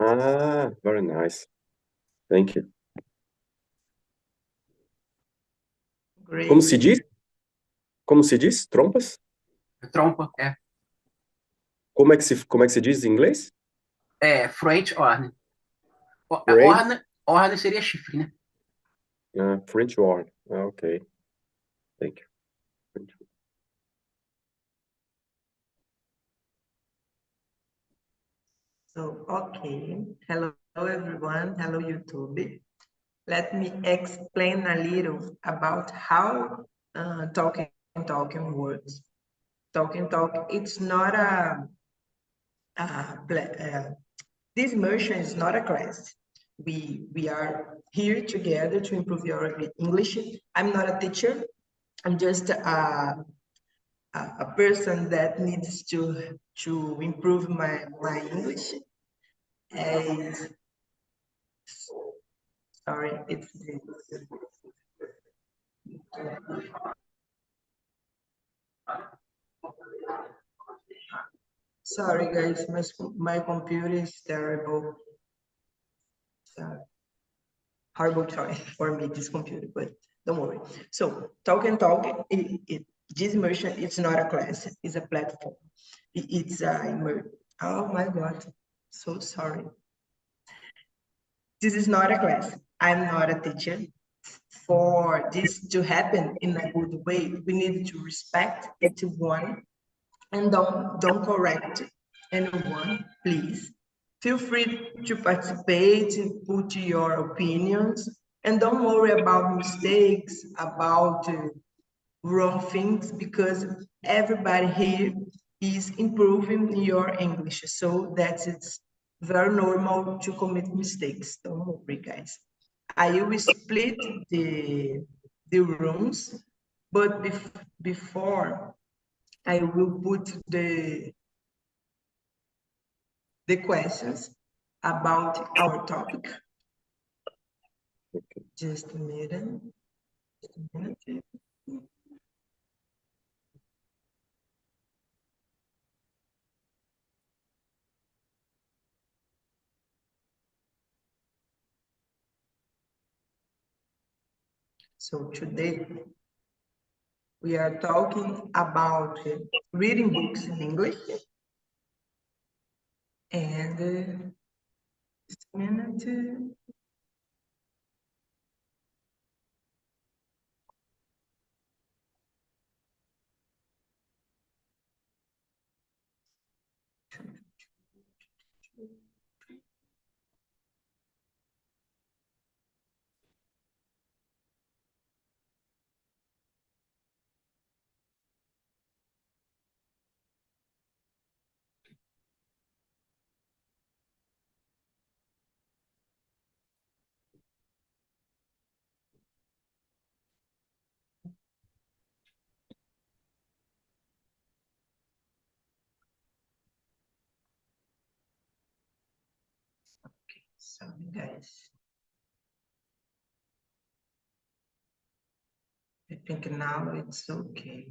Ah, very nice. Thank you. Great. Como se diz? Como se diz? Trompas? Trompa, é. Como é que se diz em inglês? É, French horn. French? Horn seria chifre, né? French horn. Okay. Thank you. French. So, okay. Hello, everyone. Hello, YouTube. Let me explain a little about how talking works. Talking, it's not this immersion is not a class. We are here together to improve your English. I'm not a teacher. I'm just a person that needs to improve my English. And sorry, it's sorry guys, my computer is terrible. Horrible choice for me, this computer, but don't worry. So talk, this immersion, it's not a class, it's a platform. It's oh my God, so sorry. This is not a class. I'm not a teacher. For this to happen in a good way, we need to respect each one and don't correct anyone, please. Feel free to participate, put your opinions, and don't worry about mistakes, about wrong things, because everybody here is improving your English. So that it's very normal to commit mistakes. Don't worry, guys. I will split the rooms, but before I will put the questions about our topic. Okay. Just a minute. So today we are talking about reading books in English. And just a minute. Okay, sorry guys. I think now it's okay.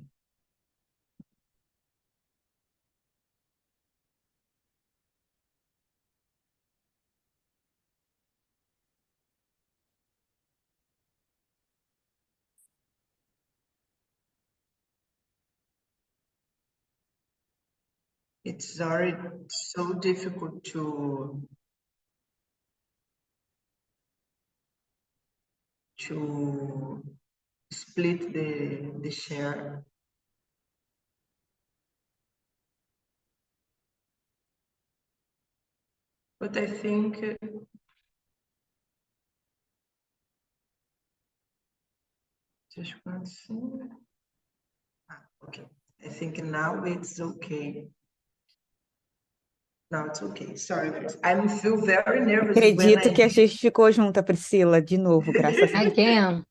It's already so difficult to split the share. But I think just one thing. Okay, I think now it's okay. Now it's okay. Sorry, guys. I feel very nervous. Acredito que a gente ficou junta, Priscila, de novo, graças a Deus. Again.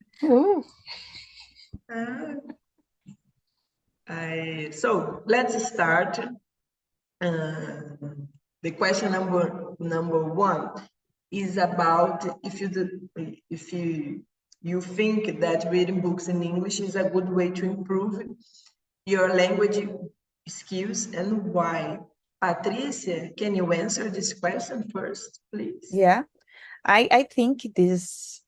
So let's start. The question number one is about if you think that reading books in English is a good way to improve your language skills, and why. Patricia, can you answer this question first, please? Yeah. I think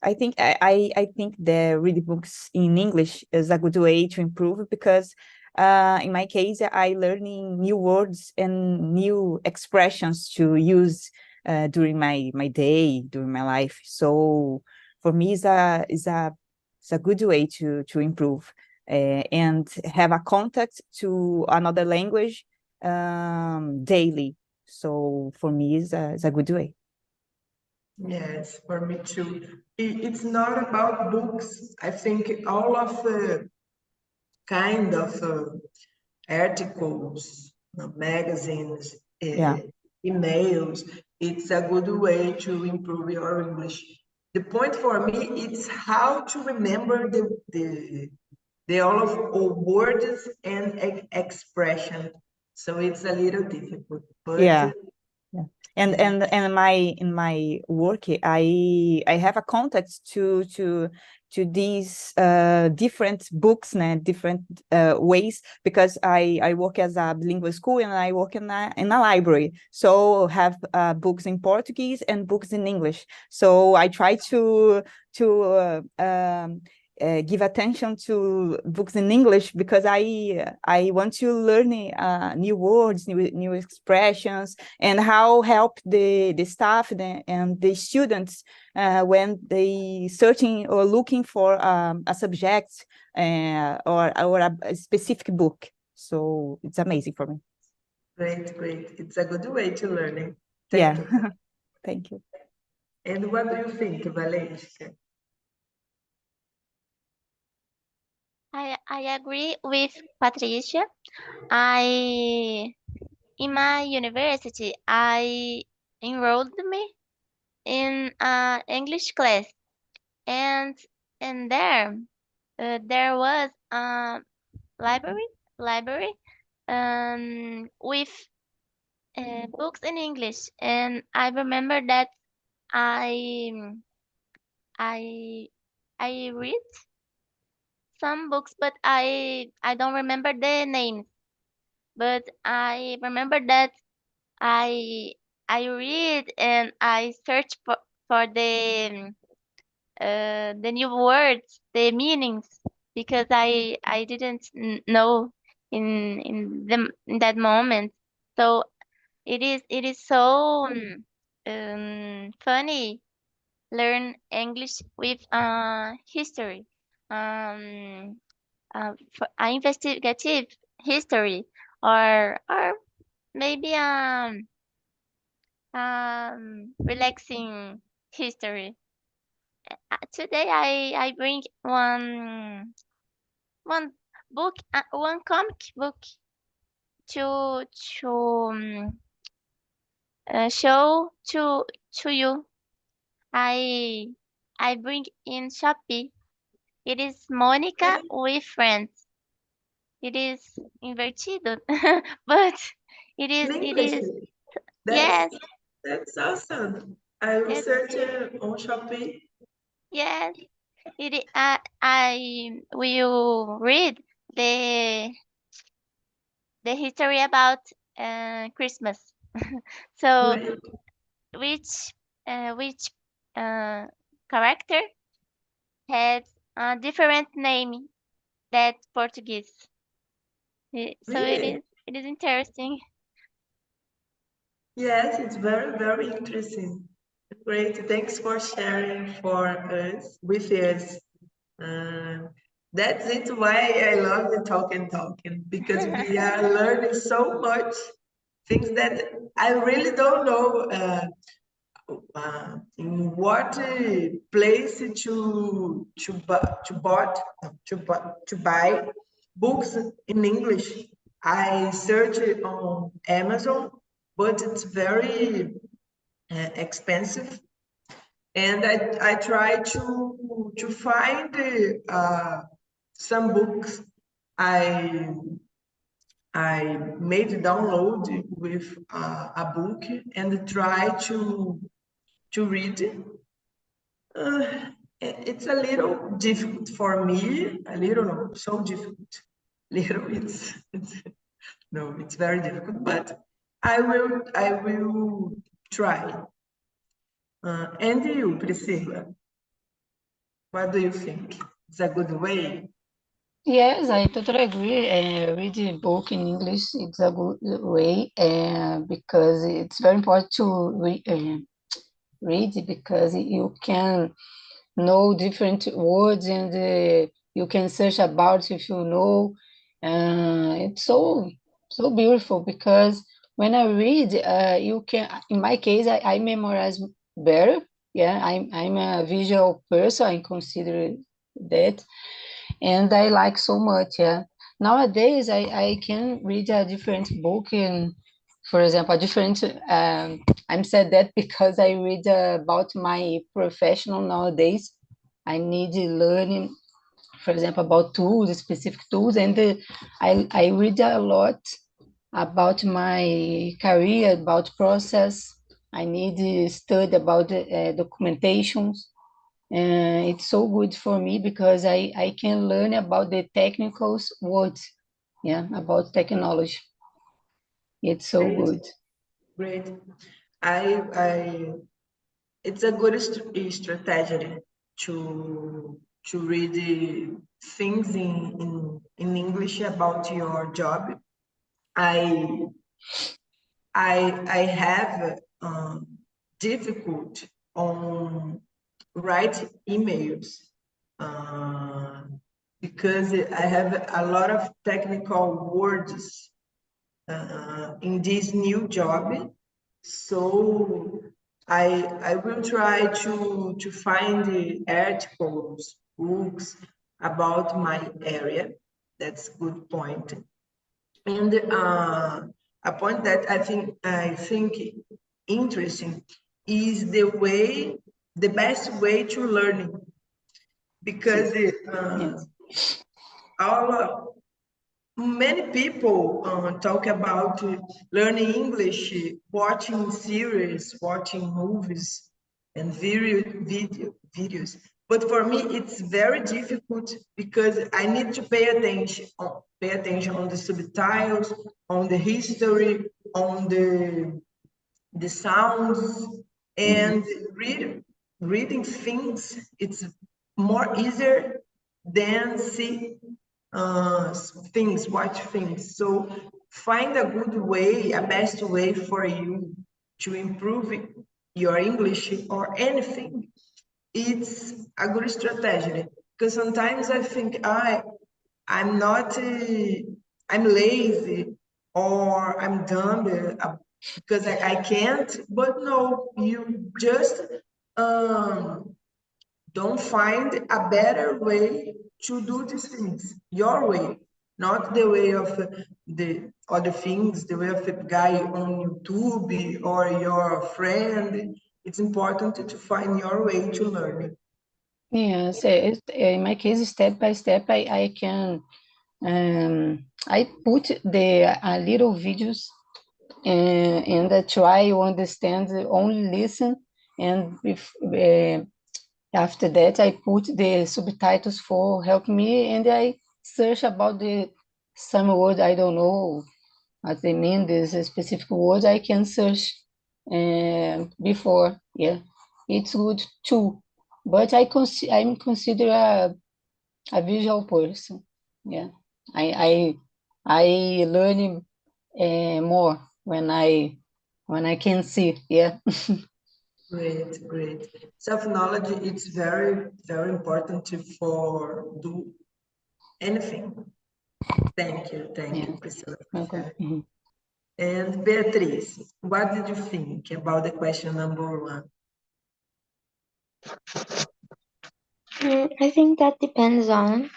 I think the reading books in English is a good way to improve because in my case I learning new words and new expressions to use during my day, during my life. So for me it's a good way to improve and have a contact to another language daily. So for me it's a good way. Yes, for me too. It's not about books. I think all of kind of articles, magazines, Yeah. emails, it's a good way to improve your English. The point for me is how to remember the all words and expression. So it's a little difficult, but Yeah. Yeah. And yeah. in my work, I have a contact to these different books and different ways because I work as a bilingual school and I work in a library. So have books in Portuguese and books in English. So I try to give attention to books in English because I want to learn new words, new expressions, and how help the staff and the students when they searching or looking for a subject or a specific book. So it's amazing for me. Great, great. It's a good way to learning. Yeah. Thank you. Thank you. And what do you think, Valesca? I agree with Patricia. In my university, I enrolled me in an English class, and there there was a library with books in English, and I remember that I I I read some books, but I don't remember the names. But I remember that I I read and I search for the new words, the meanings, because I didn't know in that moment. So it is so funny learn English with history, for investigative history, or maybe relaxing history. Today I bring one book, one comic book to show to you. I I bring in Shopee. It is Monica with friends. It is invertido, but In it English, is that's yes, that's awesome. I will it search on Shopee. yes. I will read the the history about Christmas. So Great. which uh, character has a different name that Portuguese. So Really? it is interesting. Yes, it's very, very interesting. Great. Thanks for sharing for us with us. Uh, that's it why I love the talking because we are learning so much things that I really don't know in what place to buy books in English. I search it on Amazon, but it's very expensive, and I try to find some books I I made download with a book and try to read. It's a little difficult for me. A little, no, so difficult. Little, it's no, it's very difficult. But I will try. And you, Priscilla, what do you think? It's a good way? Yes, I totally agree. Read a book in English, it's a good way because it's very important to read because you can know different words and you can search about if you know. It's so beautiful because when I read, you can. In my case, I memorize better. Yeah, I'm a visual person. I consider that, and I like so much. Yeah, nowadays I can read a different book and, for example, a different. I'm said that because I read about my professional nowadays. I need learning, for example, about tools, specific tools, and I read a lot about my career, about process. I need to study about documentations. It's so good for me because I can learn about the technical words, yeah, about technology. It's so Great. good. Great. It's a good strategy to read things in English about your job. I have difficult on write emails because I have a lot of technical words in this new job. So I will try to find the articles, books about my area. That's good point. And a point that I think interesting is the best way to learning, because Yes. many people talk about learning English, watching series, watching movies, and videos. But for me, it's very difficult because I need to pay attention on the subtitles, on the history, on the sounds, and reading things. It's more easier than see things, watch things. So find a good way, a best way for you to improve your English or anything. It's a good strategy, because sometimes I think I'm not, I'm lazy or I'm dumb because I can't. But no, you just um, don't find a better way to do these things, your way, not the way of the other things, the way of a guy on YouTube or your friend. It's important to find your way to learn. Yes, in my case, step by step, I can, I put the little videos and I try to understand, only listen, and if, after that, I put the subtitles for help me, and I search about some word I don't know what they mean, this specific words I can search before. Yeah, it's good too. But I'm consider a visual person. Yeah, I I learn more when I can see. Yeah. Great, great. Self-knowledge, it's very, very important for do anything. Thank Yeah. you, Priscilla. Okay. And Beatriz, what did you think about the question number one? I think that depends on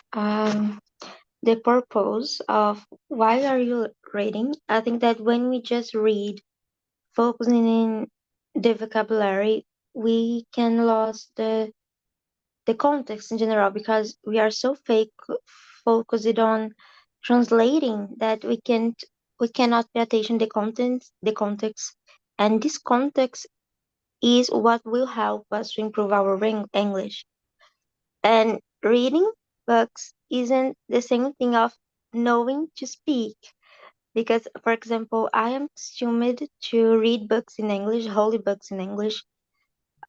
the purpose of why are you reading. I think that when we just read, focusing in the vocabulary, we can lose the context in general, because we are so focused on translating that we cannot pay attention the context, and this context is what will help us to improve our English. And reading books isn't the same thing of knowing to speak. Because, for example, I am accustomed to read books in English, holy books in English,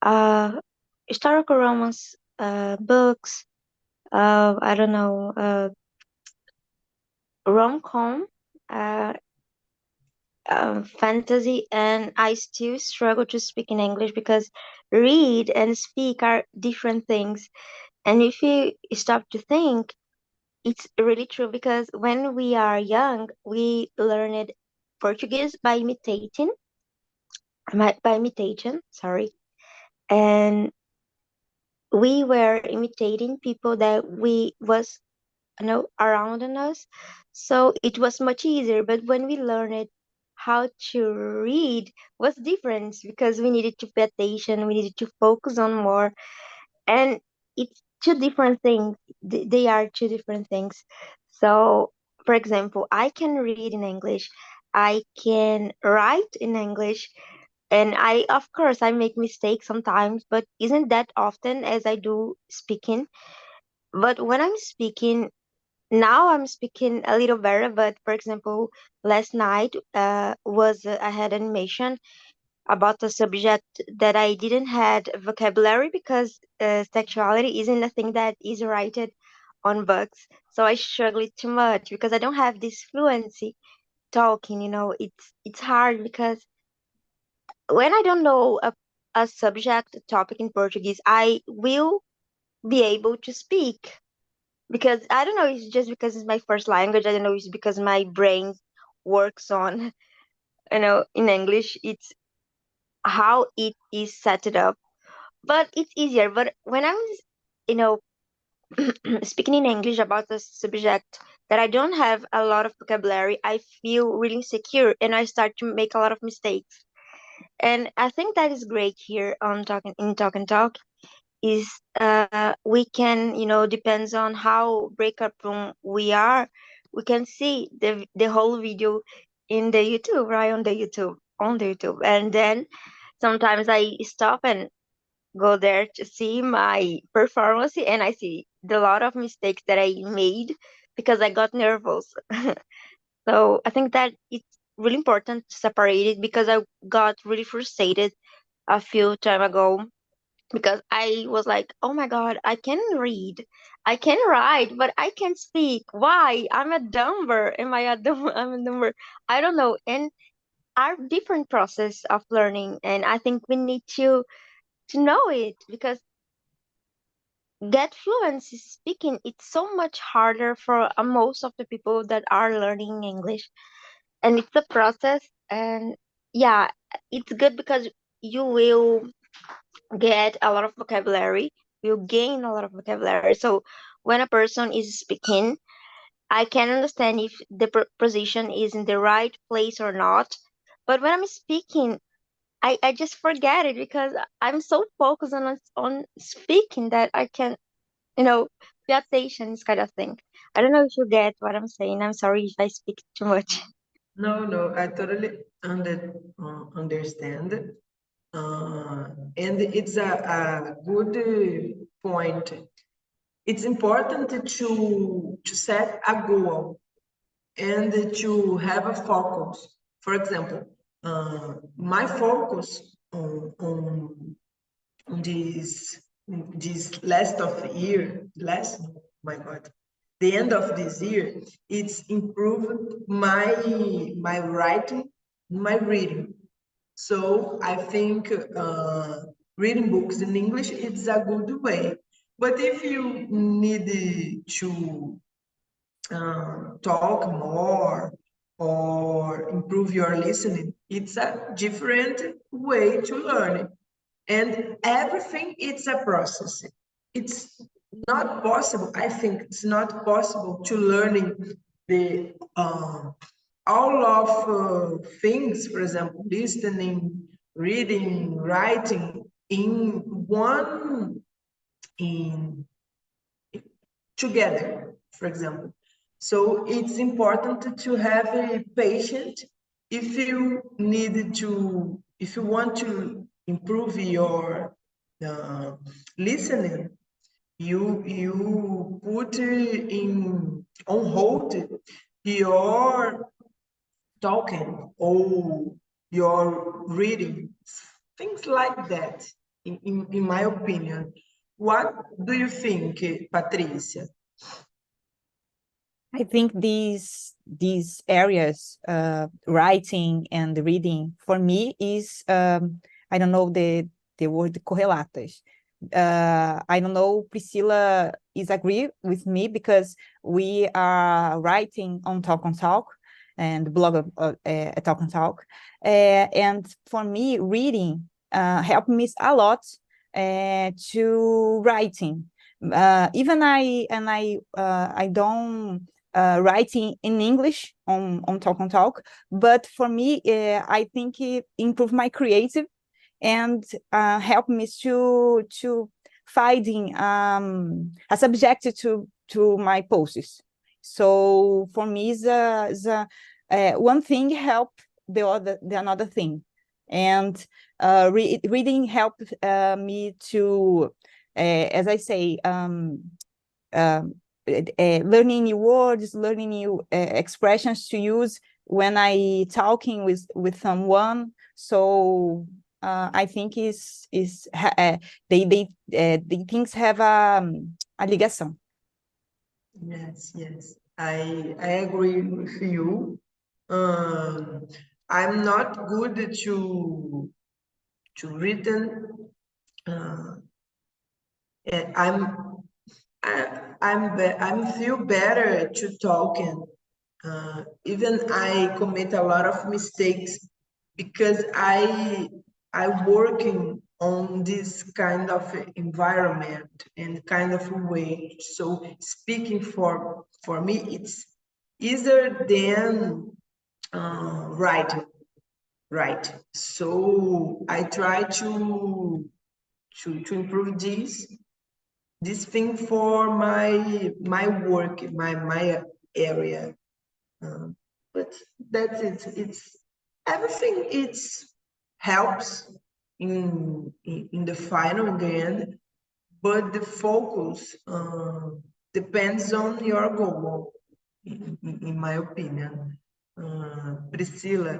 uh, historical romance books, I don't know, rom-com, uh, fantasy, and I still struggle to speak in English because read and speak are different things. And if you stop to think, it's really true because when we are young, we learned Portuguese by imitation, sorry, and we were imitating people that we was around us, so it was much easier. But when we learned how to read was different because we needed to pay attention, we needed to focus on more, and it's two different things. They are two different things. So, for example, I can read in English, I can write in English, and I, of course, I make mistakes sometimes, but isn't that often as I do speaking. But when I'm speaking, now I'm speaking a little better. But for example, last night was I had animation about a subject that I didn't had vocabulary because sexuality isn't a thing that is written on books. So I struggled too much because I don't have this fluency talking. It's hard because when I don't know a subject topic in Portuguese, I will be able to speak because I don't know. It's just because it's my first language. I don't know. It's because my brain works on in English. It's how it is set it up, but it's easier. But when I'm you know speaking in English about a subject that I don't have a lot of vocabulary, I feel really insecure and I start to make a lot of mistakes. And I think that is great here on Talk and Talk is we can depends on how breakup room we are, we can see the whole video in the YouTube, right, on the YouTube, and then sometimes I stop and go there to see my performance and I see the lot of mistakes that I made because I got nervous. So I think that it's really important to separate it because I got really frustrated a few time ago because I was like, oh my God, I can read, I can write, but I can't speak. Why? I'm a dumber. Am I a dumb? I'm a dumber. I don't know. And our different process of learning, and I think we need to know it because get fluency speaking it's so much harder for most of the people that are learning English, and it's a process. And yeah, it's good because you will get a lot of vocabulary, you gain a lot of vocabulary. So when a person is speaking, I can understand if the position is in the right place or not. But when I'm speaking, I just forget it because I'm so focused on speaking that I can, you know, pay attention, this kind of thing. I don't know if you get what I'm saying. I'm sorry if I speak too much. No, I totally understand. And it's a good point. It's important to set a goal and to have a focus. For example, my focus on this last of year, last, oh my God, the end of this year, it's improved my writing, my reading. So I think reading books in English is a good way. But if you need to talk more or improve your listening, it's a different way to learn it. And everything it's a process. It's not possible, I think it's not possible to learning the all of things, for example, listening, reading, writing in one in together, for example. So it's important to have a patient if you need to, if you want to improve your listening, you put in on hold your talking or you're reading, things like that, in my opinion. What do you think, Patricia? I think these areas, writing and reading, for me is I don't know the word correlatas. I don't know, Priscilla is agree with me because we are writing on Talk on Talk and blog at Talk on Talk, and for me, reading helped me a lot to writing. Even I don't writing in English on Talk on Talk, but for me, I think it improved my creative and help me to finding a subject to my posts. So for me, one thing help the another thing, and reading helped me to, as I say, learning new words, learning new expressions to use when I talking with someone. So I think they things have a ligação. Yes, I agree with you. I'm not good to written. I'm feel better to talking. Even I commit a lot of mistakes because I working on this kind of environment and kind of way. So speaking for me, it's easier than writing. Right. So I try to improve this thing for my work, my area. But that's it. It's everything. It's helps in the final, in the end. But the focus depends on your goal, in my opinion. Priscilla,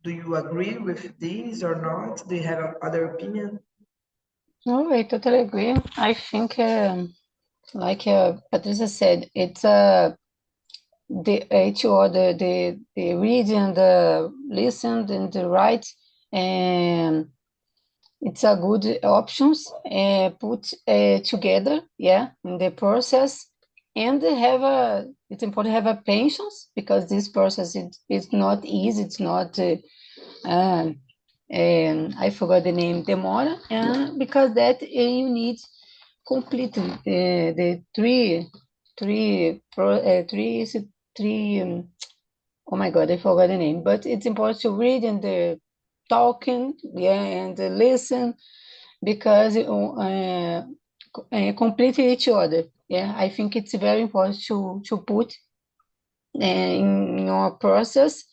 do you agree with this or not? Do you have other opinion? No, I totally agree. I think, like Patricia said, it's each other, the read and the listen and the write, and it's a good options put together, yeah, in the process, and it's important to have a patience because this process is not easy. It's not. I forgot the name, demora, and because that you need complete the three. Oh my God, I forgot the name. But it's important to read and the talking, yeah, and listen because complete each other. Yeah, I think it's very important to put in your process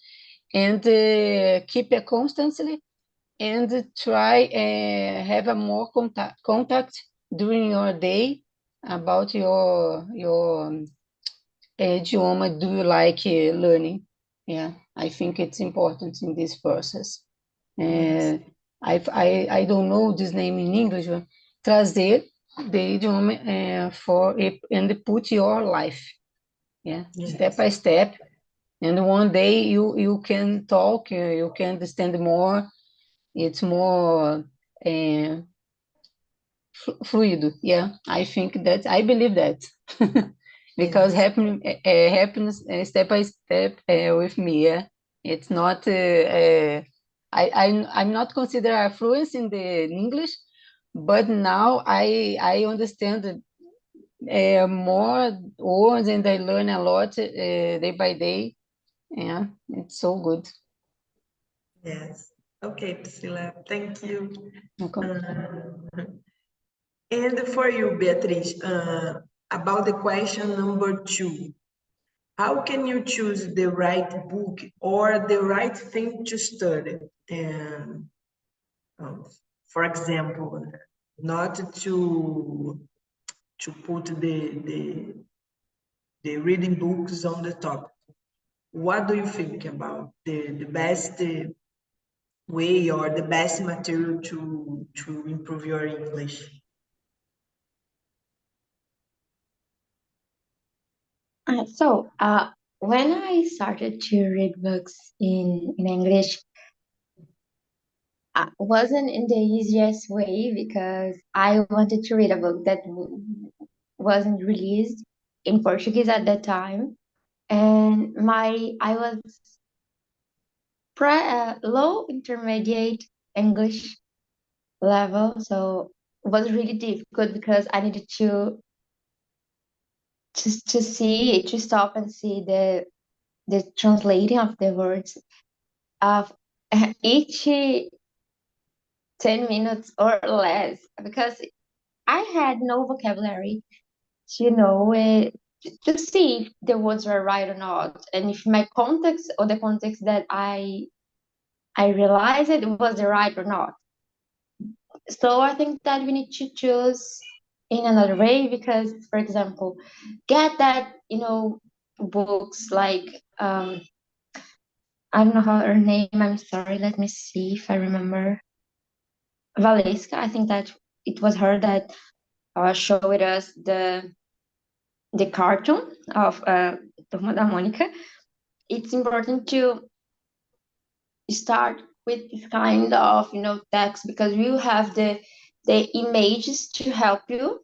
and keep it constantly and try have a more contact during your day about your idioma. Do you like learning? Yeah, I think it's important in this process. I don't know this name in English. Trazer the idioma for and put your life. Yeah, Yes. step by step. And one day you can talk, you can understand more. It's more fluid. Yeah, I think that I believe that because Yes. happens step by step with me. Yeah, it's not. I'm not considered a fluent in the English, but now I understand more words and I learn a lot day by day. Yeah, it's so good. Yes. Okay, Priscilla, thank you. Okay. And for you, Beatriz, about the question number 2, how can you choose the right book or the right thing to study? And for example, not to put the reading books on the top. what do you think about the best way or the best material to improve your English? So, when I started to read books in English, wasn't in the easiest way because I wanted to read a book that wasn't released in Portuguese at that time, and I was low intermediate English level, so it was really difficult because I needed to see to stop and see the translating of the words of each 10 minutes or less because I had no vocabulary to know to see if the words were right or not, and if my context or the context that I realized it was the right or not. So I think that we need to choose in another way because, for example, get that books like I don't know how her name. I'm sorry. Let me see if I remember. Valesca. I think that it was her that showed us the cartoon of Turma da Mônica. It's important to start with this kind of text because you have the images to help you,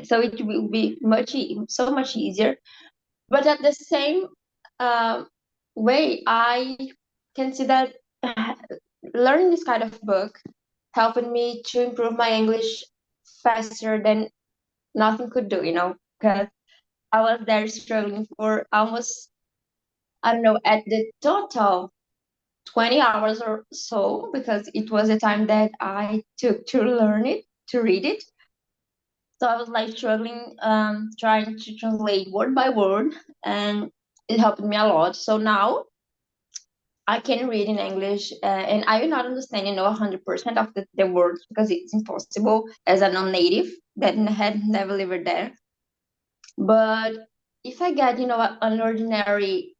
so it will be so much easier. But at the same way, I can see that learning this kind of book helping me to improve my English faster than nothing could do, because I was there struggling for almost, I don't know, at the total 20 hours or so, because it was a time that I took to learn it, to read it. So I was like struggling, trying to translate word by word, and it helped me a lot. So now I can read in English, and I will not understand, 100% of the words because it's impossible as a non-native that had never lived there. But if I get, an ordinary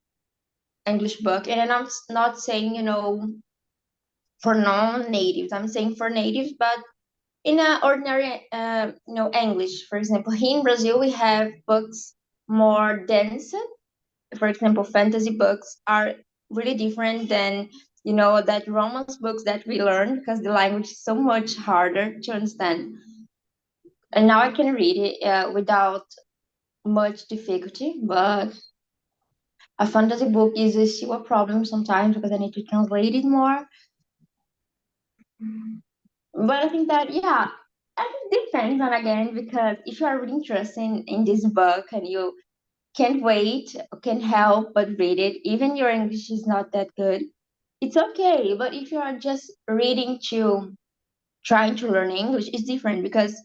English book, and I'm not saying, for non-natives, I'm saying for natives, but in an ordinary, English, for example, here in Brazil, we have books more dense. For example, fantasy books are really different than, that romance books that we learn because the language is so much harder to understand. And now I can read it without much difficulty, but a fantasy book is still a problem sometimes because I need to translate it more. But I think that, yeah, I think it depends on again, because if you are really interested in this book and you can't wait, can't help but read it, even your English is not that good, it's okay. But if you are just reading to trying to learn English, it's different because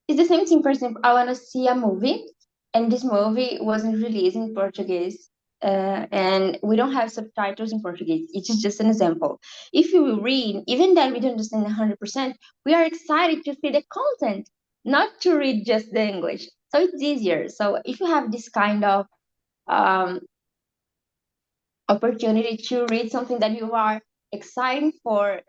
it's the same thing. For example, I want to see a movie, and this movie wasn't released in Portuguese, and we don't have subtitles in Portuguese. It is just an example. If you read, even that we don't understand 100%, we are excited to see the content, not to read just the English. So it's easier. So if you have this kind of um, opportunity to read something that you are excited for,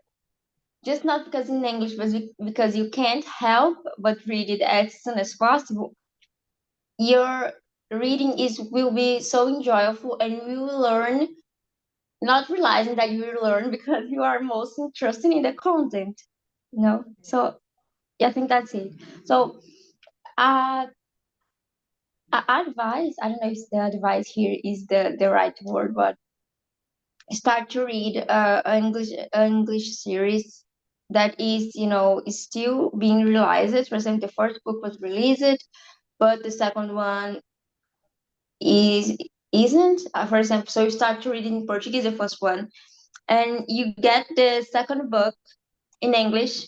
just not because in English, but because you can't help but read it as soon as possible, your reading will be so enjoyable, and you will learn, not realizing that you will learn because you are most interested in the content, So yeah, I think that's it. So advice, I don't know if the advice here is the right word, but start to read English series that is is still being realized. For example, the first book was released, but the second one isn't. For example, so you start to read in Portuguese the first one, and you get the second book in English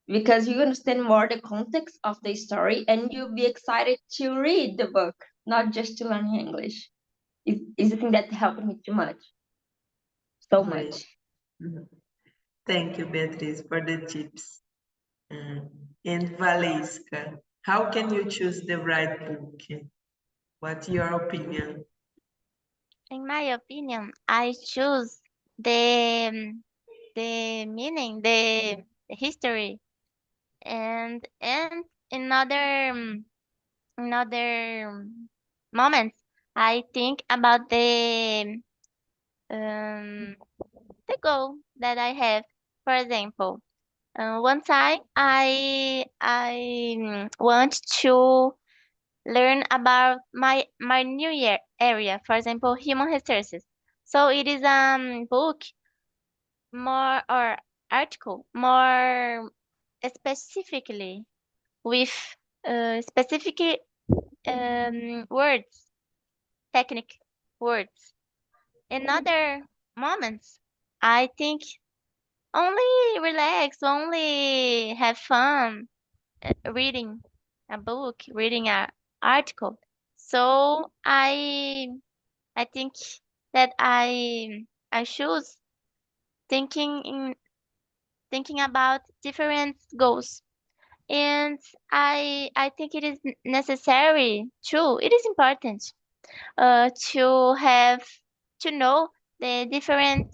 because you understand more the context of the story, and you'll be excited to read the book, not just to learn English. Is the thing that helped me too much, so Great. much. Thank you, Beatriz, for the tips. And Valesca, how can you choose the right book? What's your opinion? In my opinion, I choose the meaning, the history, and in other moments, I think about the goal that I have. For example, one time I want to learn about my new year area. For example, human resources. So it is book more or article more specifically with specific words, technique words. In other moments, I think only relax, only have fun reading a book, reading a article. So I think that I choose thinking about different goals. And I think it is necessary too. It is important to have to know the different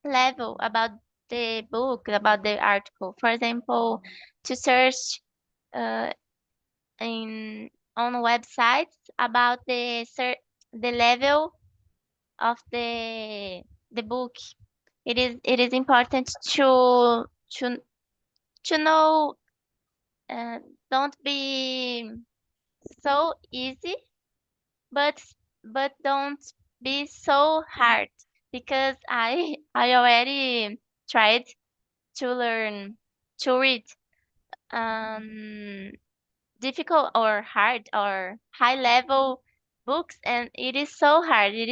level about the book, about the article. For example, to search uh, in on websites about the level of the book. It is important to to know. Uh, don't be so easy, but don't be so hard because I already tried to learn to read um difficult or hard or high level books, and it is so hard. It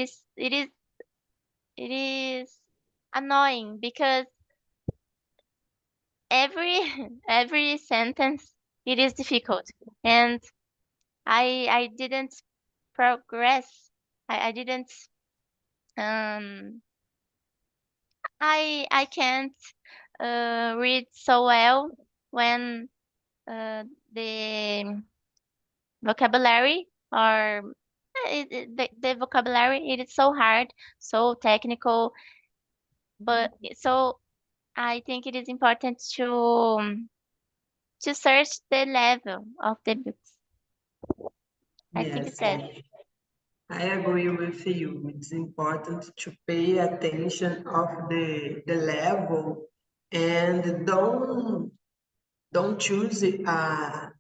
is annoying because every every sentence it is difficult, and I didn't progress. I didn't um I can't read so well when the vocabulary or the vocabulary it is so hard, so technical. But so I think it is important to search the level of the books. I think Yes, that. I agree with you. It's important to pay attention of the level and don't choose a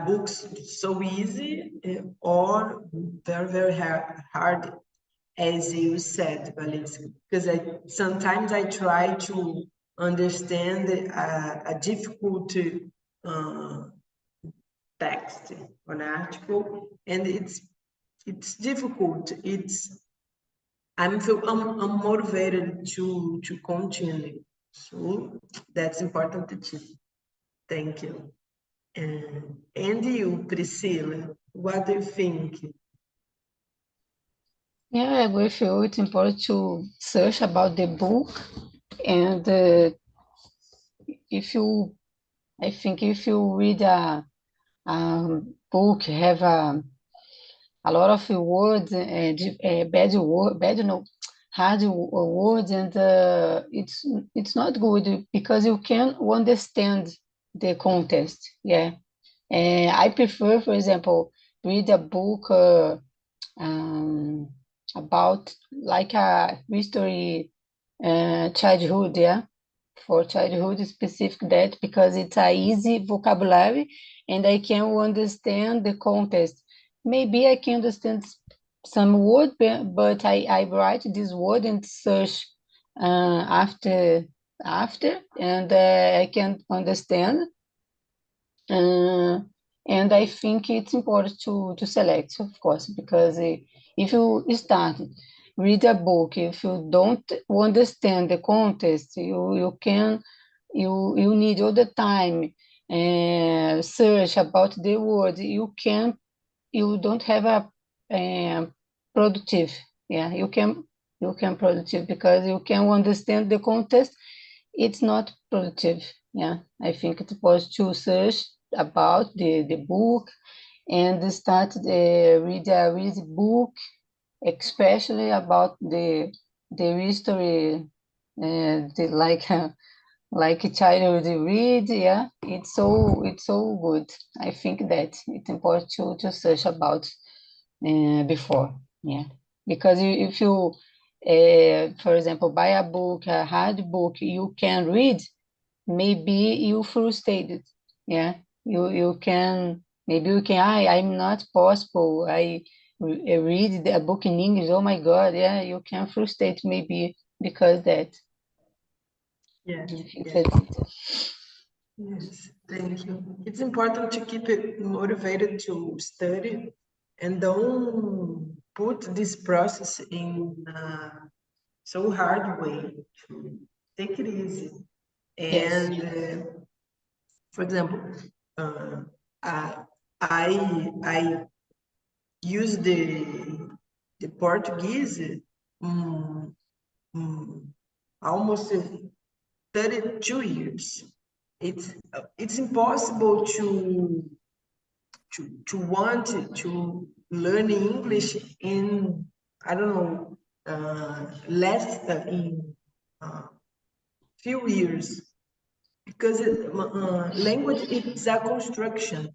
book so easy or very hard as you said, Valencia. Because sometimes I try to understand a difficult uh, text or an article, and it's difficult. I'm motivated to continue. So that's important too. Thank you. And you, Priscilla, what do you think? Yeah, I agree with you. It's important to search about the book, and I think if you read a book, have a lot of words, no, hard words, and it's not good because you can understand the context. Yeah, I prefer, for example, read a book about like a history, childhood. Yeah, for childhood specific that because it's a easy vocabulary and I can understand the context. Maybe I can understand some word, but I write this word and search after and I can understand. Uh, and I think it's important to select, of course, because if you start read a book, if you don't understand the context, you need all the time search about the word. You don't have a productive. Yeah, you can productive because you can understand the context. It's not productive. Yeah, I think it was to search about the book and start read the book especially about the history, like a child read. Yeah, it's so good. I think that it's important to search about before. Yeah, because if you for example, buy a book, a hard book, you can read, maybe you frustrated. Yeah, you can, maybe you can, I'm not possible, I read a book in English, oh my god. Yeah, you can frustrate maybe because that. Yeah, I think yeah. that's it. Yes, thank you. It's important to keep it motivated to study and don't put this process in so hard way. To take it easy. Yes. And for example, uh, I I use the Portuguese um, almost 32 years. It's impossible to want to learn English in, I don't know, less than in few years, because language is a construction.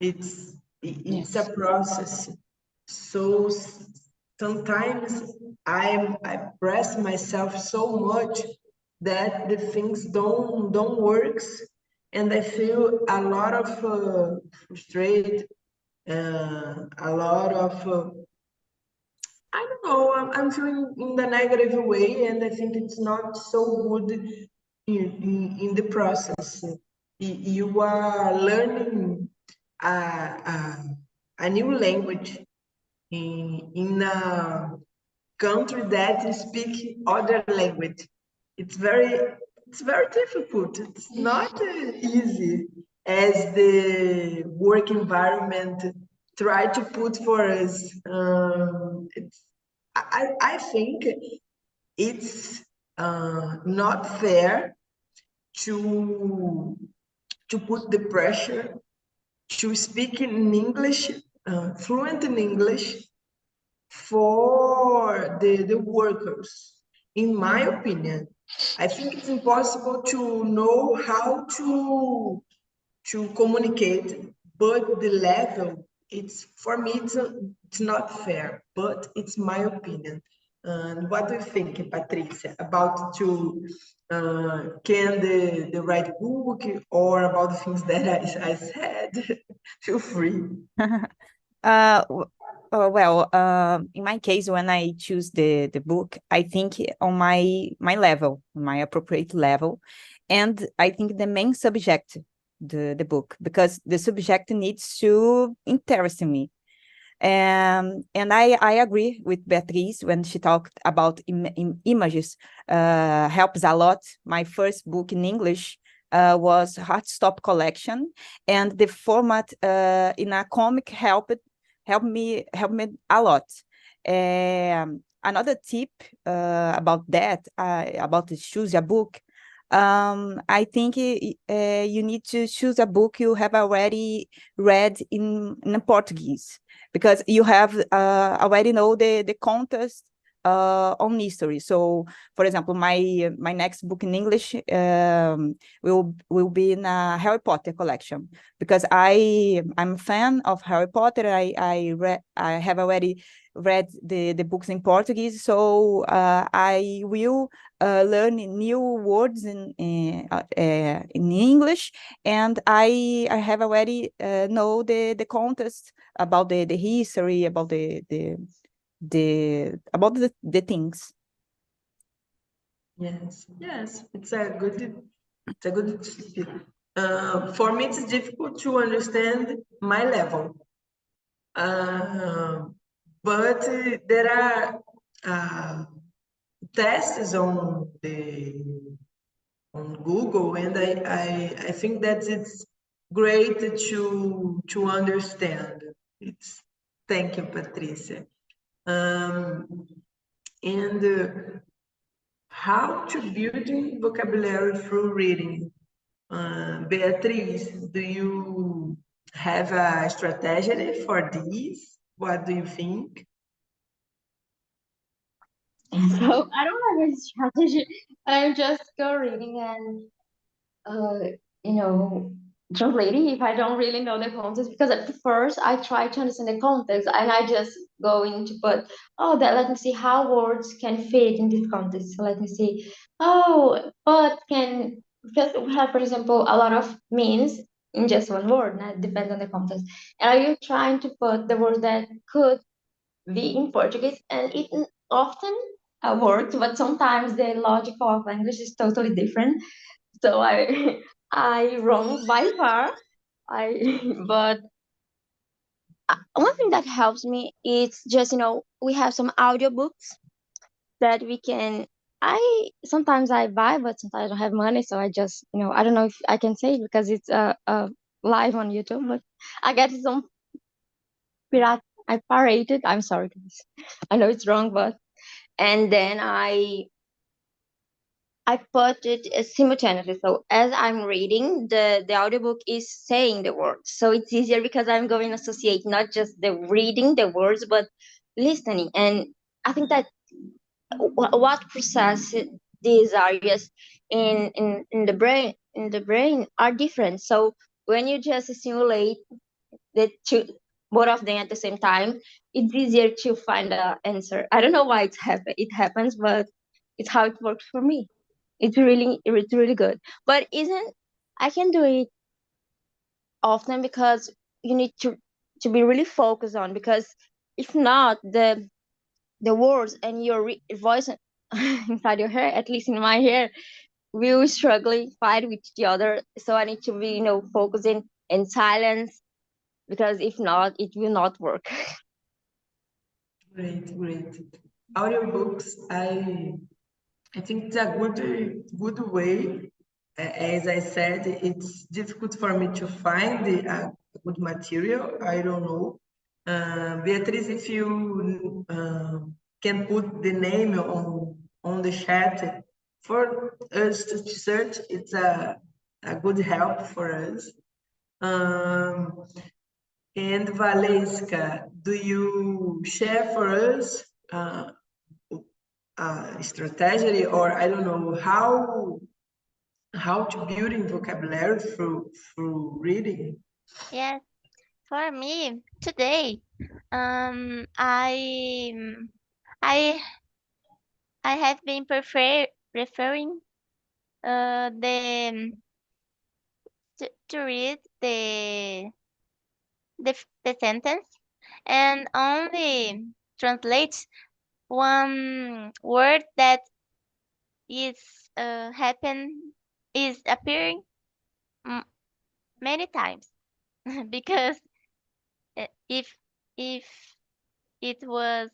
It's a Yes. process. So sometimes I press myself so much that the things don't works, and I feel a lot of frustrated, a lot of I don't know. I'm feeling in the negative way, and I think it's not so good in the process. You are learning a, a, a new language in a country that speak other language. It's very difficult. It's not easy as the work environment try to put for us. I think it's not fair to put the pressure to speak in English, fluent in English, for the workers. In my opinion, I think it's impossible to know how to communicate, but the level, it's for me, it's not fair, but it's my opinion. And what do you think, Patricia, about to can the right book, or about the things that I said? Feel free. Well, in my case, when I choose the book, I think on my level, my appropriate level, and I think the main subject, the book, because the subject needs to interest me. And I agree with Beatriz when she talked about images, helps a lot. My first book in English was Heartstop Collection, and the format in a comic helped me a lot. Another tip about that, about to choose a book, I think you need to choose a book you have already read in Portuguese, because you have already know the context on history. So, for example, my next book in English will be in a Harry Potter collection, because I'm a fan of Harry Potter. I have already read the books in Portuguese, so I will learn new words in English, and I have already know the context about the history, about about the things. Yes, yes, it's a good tip. For me, it's difficult to understand my level, but there are tests on Google, and I think that it's great to understand. It's Thank you, Patricia. And how to build vocabulary through reading. Beatriz, do you have a strategy for this? What do you think? So I don't have a strategy. I'm just go reading and you know, translating if I don't really know the context. Because at first I try to understand the context and I just go into but oh that let me see how words can fit in this context. So let me see. Oh, but can because we have, for example, a lot of means in just one word, and it depends on the context. And are you trying to put the words that could be in Portuguese, and it often works, but sometimes the logic of language is totally different. So I I wrong by far. I but one thing that helps me is just we have some audiobooks that we can. I sometimes I buy, but sometimes I don't have money, so I just I don't know if I can say it because it's live on YouTube, but I get some pirate. I pirated. I'm sorry, guys. I know it's wrong, but and then I put it simultaneously. So as I'm reading, the audiobook is saying the words. So it's easier because I'm going to associate not just the reading the words, but listening. And I think that what process these areas in the brain are different. So when you just simulate the two both of them at the same time, it's easier to find the answer. I don't know why it happens, but it's how it works for me. It's really good. But isn't I can do it often because you need to be really focused on because if not the words and your voice inside your hair, at least in my hair, will struggling fight with the other. So I need to be focusing in silence because if not, it will not work. Great, great. Audiobooks, I think it's a good way. As I said, it's difficult for me to find a good material. I don't know. Beatriz, if you can put the name on the chat for us to search, it's a good help for us. And Valesca, do you share for us strategy, or I don't know how to building vocabulary through reading? Yes, for me today, I I have been referring the to read the sentence and only translate one word that is is appearing m- many times because if it was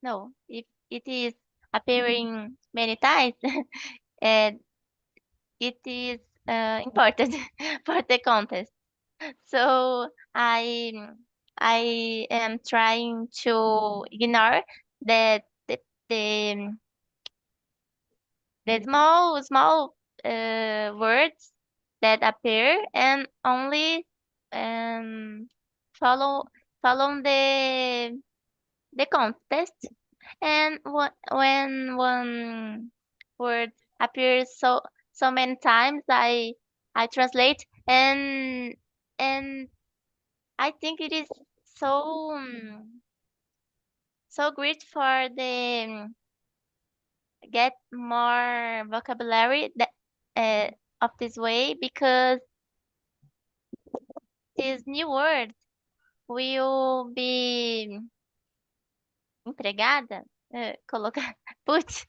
no if it is appearing many times and it is important for the contest. So I am trying to ignore the the the, the small words that appear and only um, follow follow the contest. And when one word appears so many times, I translate and I think it is so so great for the get more vocabulary that of this way because these new words will be empregada, colocar, put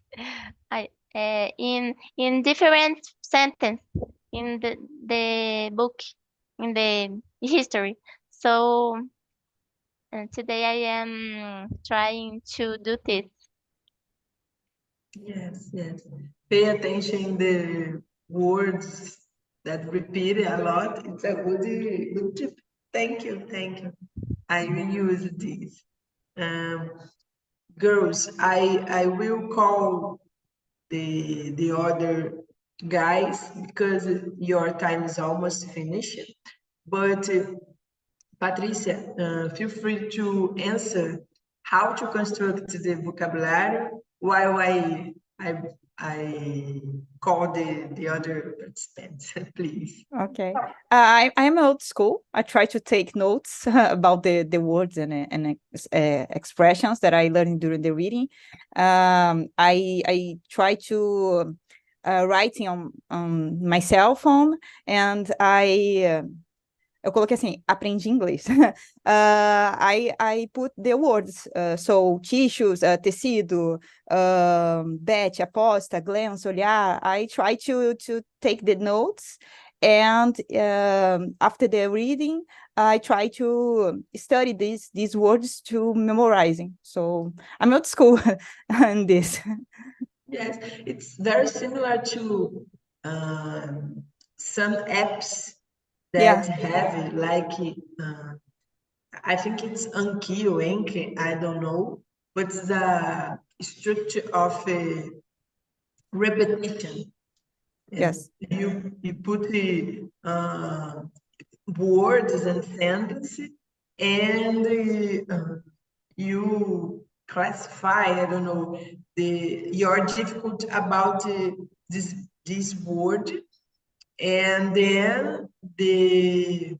in different sentence in the book in the history. So today I am trying to do this. Yes, yes. Pay attention the words that repeat a lot. It's a good tip. Thank you, thank you. I will use this. Um, girls, I will call the other guys because your time is almost finished. But Patricia, feel free to answer how to construct the vocabulary while I call the other participants, please. Okay. I'm old school. I try to take notes about the words and expressions that I learned during the reading. I try to writing on my cell phone, and eu coloquei assim, aprendi inglês. I put the words, so tissues, tecido, bet, aposta, glance, olhar. I try to take the notes, and after the reading, I try to study these words to memorizing. So I'm old school in this. Yes, it's very similar to some apps that have like I think it's Anki or Enki, I don't know, but the structure of repetition. Yes. You put the words and sentences, and you classify, I don't know, your difficulty about this word, and then the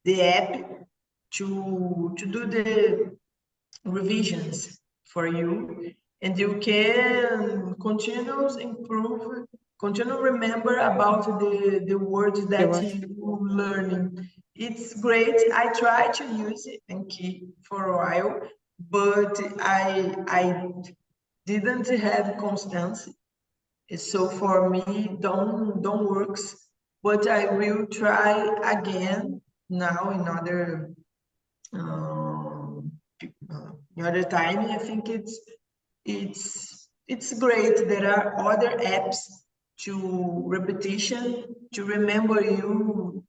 app to do the revisions for you, and you can continue remember about the words that you learning. It's great. I try to use it and keep for a while, but I didn't have constancy. So for me, don't works, but I will try again now in other time. I think it's great. There are other apps to repetition to remember you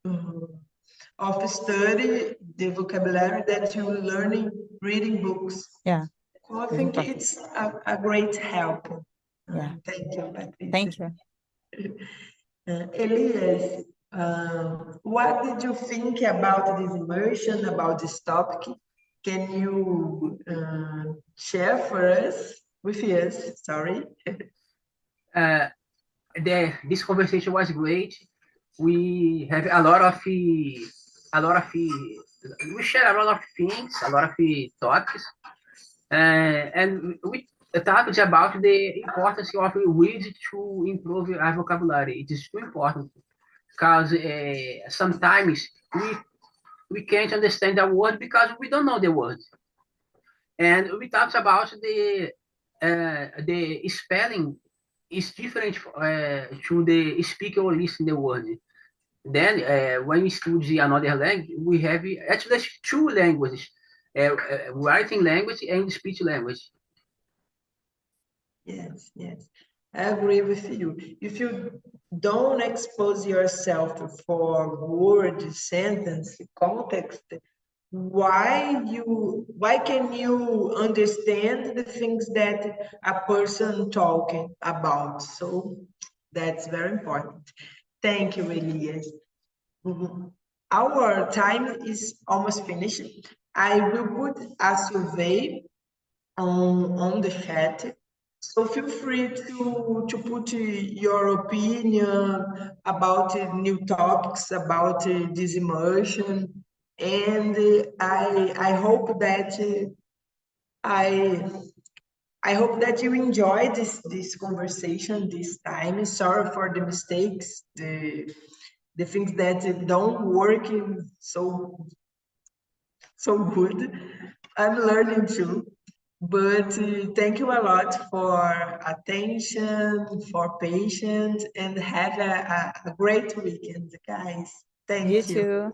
of study the vocabulary that you learning reading books. Yeah. So I think it's a great help. Yeah. Thank you, Patricia. Thank you. Elias, what did you think about this immersion, about this topic? Can you share for us, with us, sorry? This conversation was great. We have a lot of we share a lot of things, a lot of topics, and we talked about the importance of reading to improve our vocabulary. It is too important because sometimes we can't understand a word because we don't know the word. And we talked about the spelling is different to the speaker or listen the word. Then when we study another language, we have at least two languages, writing language and speech language. Yes, yes, I agree with you. If you don't expose yourself for word, sentence, context, why can you understand the things that a person talking about? So that's very important. Thank you, Elias. Our time is almost finished. I will put a survey on the chat. So feel free to put your opinion about new topics, about this immersion. And I hope that I hope that you enjoy this conversation this time. Sorry for the mistakes, the things that don't work so good. I'm learning too. But thank you a lot for attention, for patience, and have a great weekend, guys. Thank you. You too.